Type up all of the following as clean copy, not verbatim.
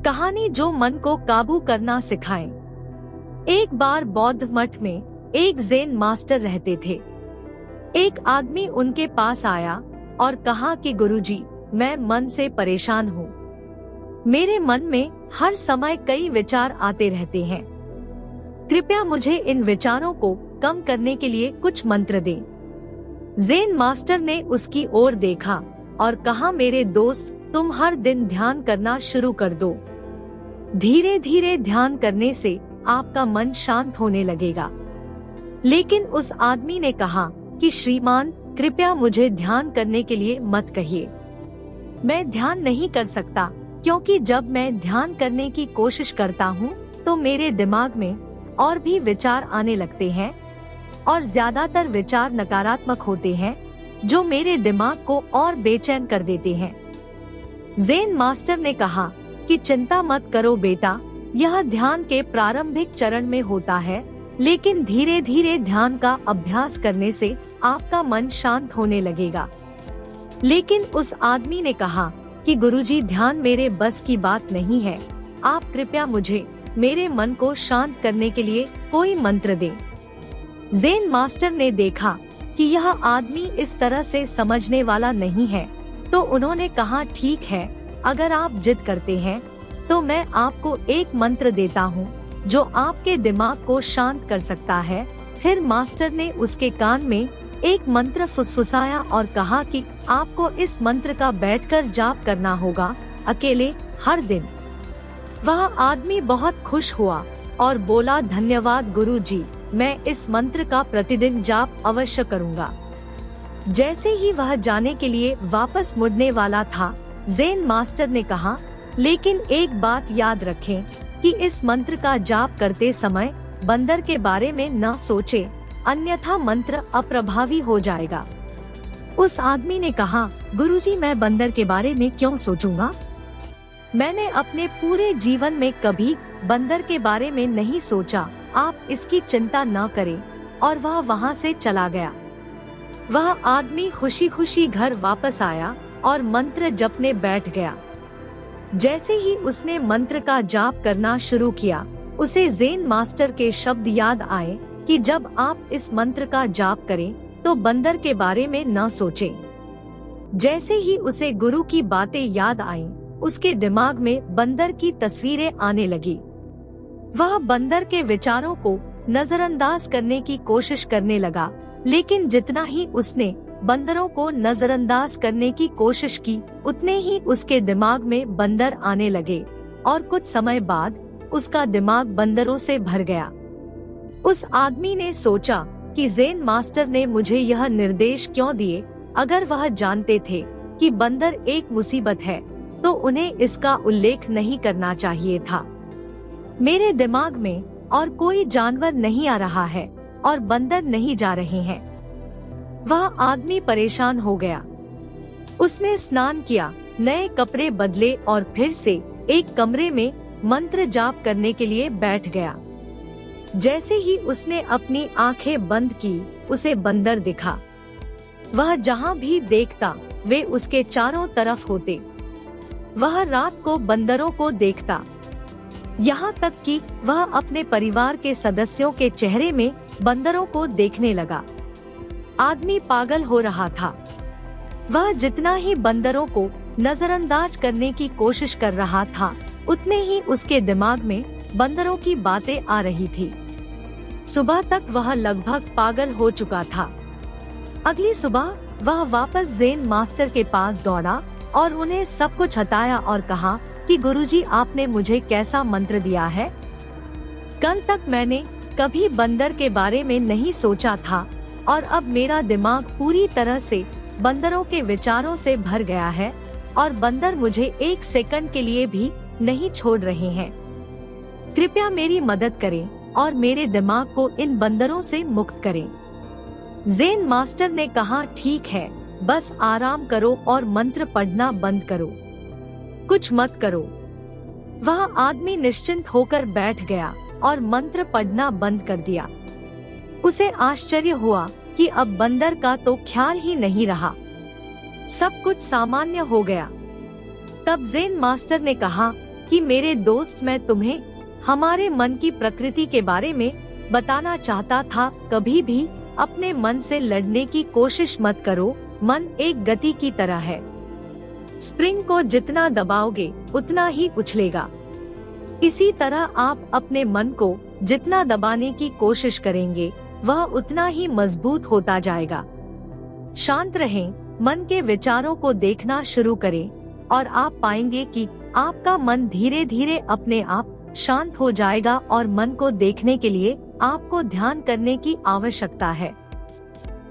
कहानी जो मन को काबू करना सिखाए। एक बार बौद्ध मठ में एक ज़ेन मास्टर रहते थे। एक आदमी उनके पास आया और कहा कि गुरुजी, मैं मन से परेशान हूँ। मेरे मन में हर समय कई विचार आते रहते हैं। कृपया मुझे इन विचारों को कम करने के लिए कुछ मंत्र दें। ज़ेन मास्टर ने उसकी ओर देखा और कहा, मेरे दोस्त, तुम हर दिन ध्यान करना शुरू कर दो। धीरे धीरे ध्यान करने से आपका मन शांत होने लगेगा। लेकिन उस आदमी ने कहा कि श्रीमान, कृपया मुझे ध्यान करने के लिए मत कहिए। मैं ध्यान नहीं कर सकता, क्योंकि जब मैं ध्यान करने की कोशिश करता हूँ तो मेरे दिमाग में और भी विचार आने लगते हैं और ज्यादातर विचार नकारात्मक होते हैं, जो मेरे दिमाग को और बेचैन कर देते हैं। ज़ेन मास्टर ने कहा कि चिंता मत करो बेटा, यह ध्यान के प्रारंभिक चरण में होता है, लेकिन धीरे धीरे ध्यान का अभ्यास करने से आपका मन शांत होने लगेगा। लेकिन उस आदमी ने कहा कि गुरुजी, ध्यान मेरे बस की बात नहीं है। आप कृपया मुझे मेरे मन को शांत करने के लिए कोई मंत्र दें। ज़ेन मास्टर ने देखा कि यह आदमी इस तरह से समझने वाला नहीं है, तो उन्होंने कहा, ठीक है, अगर आप जिद करते हैं तो मैं आपको एक मंत्र देता हूँ जो आपके दिमाग को शांत कर सकता है। फिर मास्टर ने उसके कान में एक मंत्र फुसफुसाया और कहा कि आपको इस मंत्र का बैठकर जाप करना होगा, अकेले, हर दिन। वह आदमी बहुत खुश हुआ और बोला, धन्यवाद गुरुजी, मैं इस मंत्र का प्रतिदिन जाप अवश्य करूँगा। जैसे ही वह जाने के लिए वापस मुड़ने वाला था, ज़ेन मास्टर ने कहा, लेकिन एक बात याद रखें कि इस मंत्र का जाप करते समय बंदर के बारे में न सोचे, अन्यथा मंत्र अप्रभावी हो जाएगा। उस आदमी ने कहा, गुरुजी, मैं बंदर के बारे में क्यों सोचूंगा? मैंने अपने पूरे जीवन में कभी बंदर के बारे में नहीं सोचा। आप इसकी चिंता न करें। और वह वहाँ से चला गया। वह आदमी खुशी खुशी घर वापस आया और मंत्र जपने बैठ गया। जैसे ही उसने मंत्र का जाप करना शुरू किया, उसे ज़ेन मास्टर के शब्द याद आए कि जब आप इस मंत्र का जाप करें तो बंदर के बारे में न सोचें। जैसे ही उसे गुरु की बातें याद आईं, उसके दिमाग में बंदर की तस्वीरें आने लगी। वह बंदर के विचारों को नजरअंदाज करने की कोशिश करने लगा, लेकिन जितना ही उसने बंदरों को नजरअंदाज करने की कोशिश की, उतने ही उसके दिमाग में बंदर आने लगे और कुछ समय बाद उसका दिमाग बंदरों से भर गया। उस आदमी ने सोचा कि ज़ेन मास्टर ने मुझे यह निर्देश क्यों दिए? अगर वह जानते थे कि बंदर एक मुसीबत है, तो उन्हें इसका उल्लेख नहीं करना चाहिए था। मेरे दिमाग में और कोई जानवर नहीं आ रहा है और बंदर नहीं जा रहे हैं। वह आदमी परेशान हो गया। उसने स्नान किया, नए कपड़े बदले और फिर से एक कमरे में मंत्र जाप करने के लिए बैठ गया। जैसे ही उसने अपनी आंखें बंद की, उसे बंदर दिखा। वह जहाँ भी देखता, वे उसके चारों तरफ होते। वह रात को बंदरों को देखता, यहाँ तक कि वह अपने परिवार के सदस्यों के चेहरे में बंदरों को देखने लगा। आदमी पागल हो रहा था। वह जितना ही बंदरों को नजरअंदाज करने की कोशिश कर रहा था, उतने ही उसके दिमाग में बंदरों की बातें आ रही थी। सुबह तक वह लगभग पागल हो चुका था। अगली सुबह वह वापस ज़ेन मास्टर के पास दौड़ा और उन्हें सब कुछ बताया और कहा कि गुरुजी, आपने मुझे कैसा मंत्र दिया है? कल तक मैंने कभी बंदर के बारे में नहीं सोचा था और अब मेरा दिमाग पूरी तरह से बंदरों के विचारों से भर गया है और बंदर मुझे एक सेकंड के लिए भी नहीं छोड़ रहे हैं। कृपया मेरी मदद करें और मेरे दिमाग को इन बंदरों से मुक्त करें। ज़ेन मास्टर ने कहा, ठीक है, बस आराम करो और मंत्र पढ़ना बंद करो, कुछ मत करो। वह आदमी निश्चिंत होकर बैठ गया और मंत्र पढ़ना बंद कर दिया। उसे आश्चर्य हुआ कि अब बंदर का तो ख्याल ही नहीं रहा। सब कुछ सामान्य हो गया। तब ज़ेन मास्टर ने कहा, कि मेरे दोस्त, मैं तुम्हें हमारे मन की प्रकृति के बारे में बताना चाहता था। कभी भी अपने मन से लड़ने की कोशिश मत करो। मन एक गति की तरह है। स्प्रिंग को जितना दबाओगे उतना ही उछलेगा। इसी तरह आप अपने मन को जितना दबाने की कोशिश करेंगे वह उतना ही मजबूत होता जाएगा। शांत रहें, मन के विचारों को देखना शुरू करें और आप पाएंगे कि आपका मन धीरे धीरे अपने आप शांत हो जाएगा। और मन को देखने के लिए आपको ध्यान करने की आवश्यकता है।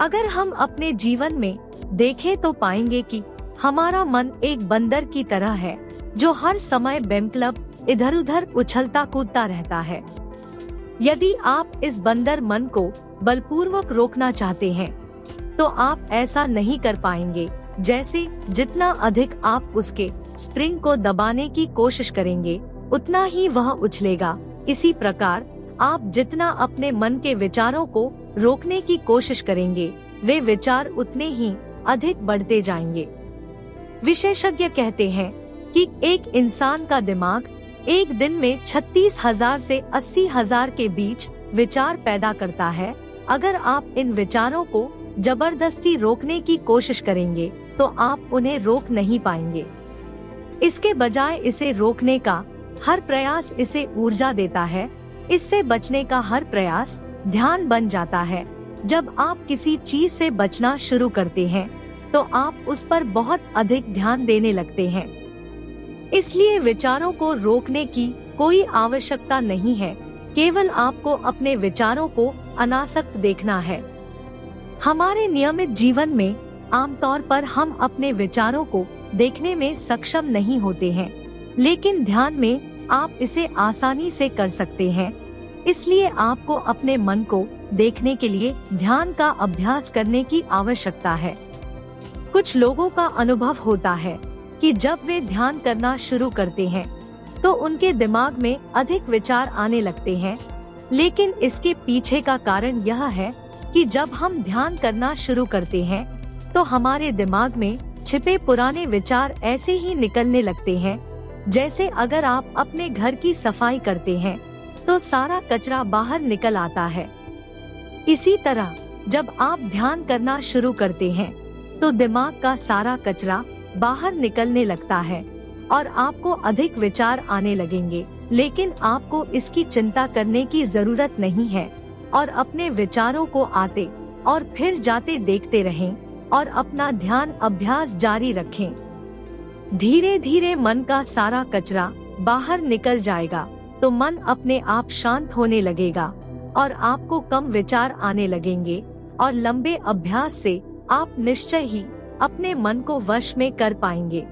अगर हम अपने जीवन में देखें तो पाएंगे कि हमारा मन एक बंदर की तरह है जो हर समय बेमतलब इधर उधर उछलता कूदता रहता है। यदि आप इस बंदर मन को बलपूर्वक रोकना चाहते हैं तो आप ऐसा नहीं कर पाएंगे। जैसे जितना अधिक आप उसके स्प्रिंग को दबाने की कोशिश करेंगे उतना ही वह उछलेगा। इसी प्रकार आप जितना अपने मन के विचारों को रोकने की कोशिश करेंगे वे विचार उतने ही अधिक बढ़ते जाएंगे। विशेषज्ञ कहते हैं कि एक इंसान का दिमाग एक दिन में 36,000 से 80,000 के बीच विचार पैदा करता है। अगर आप इन विचारों को जबरदस्ती रोकने की कोशिश करेंगे तो आप उन्हें रोक नहीं पाएंगे। इसके बजाय इसे रोकने का हर प्रयास इसे ऊर्जा देता है। इससे बचने का हर प्रयास ध्यान बन जाता है। जब आप किसी चीज से बचना शुरू करते हैं तो आप उस पर बहुत अधिक ध्यान देने लगते हैं। इसलिए विचारों को रोकने की कोई आवश्यकता नहीं है, केवल आपको अपने विचारों को अनासक्त देखना है। हमारे नियमित जीवन में आमतौर पर हम अपने विचारों को देखने में सक्षम नहीं होते हैं, लेकिन ध्यान में आप इसे आसानी से कर सकते हैं। इसलिए आपको अपने मन को देखने के लिए ध्यान का अभ्यास करने की आवश्यकता है। कुछ लोगों का अनुभव होता है कि जब वे ध्यान करना शुरू करते हैं तो उनके दिमाग में अधिक विचार आने लगते हैं, लेकिन इसके पीछे का कारण यह है कि जब हम ध्यान करना शुरू करते हैं तो हमारे दिमाग में छिपे पुराने विचार ऐसे ही निकलने लगते हैं। जैसे अगर आप अपने घर की सफाई करते हैं तो सारा कचरा बाहर निकल आता है। इसी तरह जब आप ध्यान करना शुरू करते हैं तो दिमाग का सारा कचरा बाहर निकलने लगता है और आपको अधिक विचार आने लगेंगे, लेकिन आपको इसकी चिंता करने की जरूरत नहीं है और अपने विचारों को आते और फिर जाते देखते रहें और अपना ध्यान अभ्यास जारी रखें। धीरे धीरे मन का सारा कचरा बाहर निकल जाएगा तो मन अपने आप शांत होने लगेगा और आपको कम विचार आने लगेंगे और लंबे अभ्यास से आप निश्चय ही अपने मन को वश में कर पाएंगे।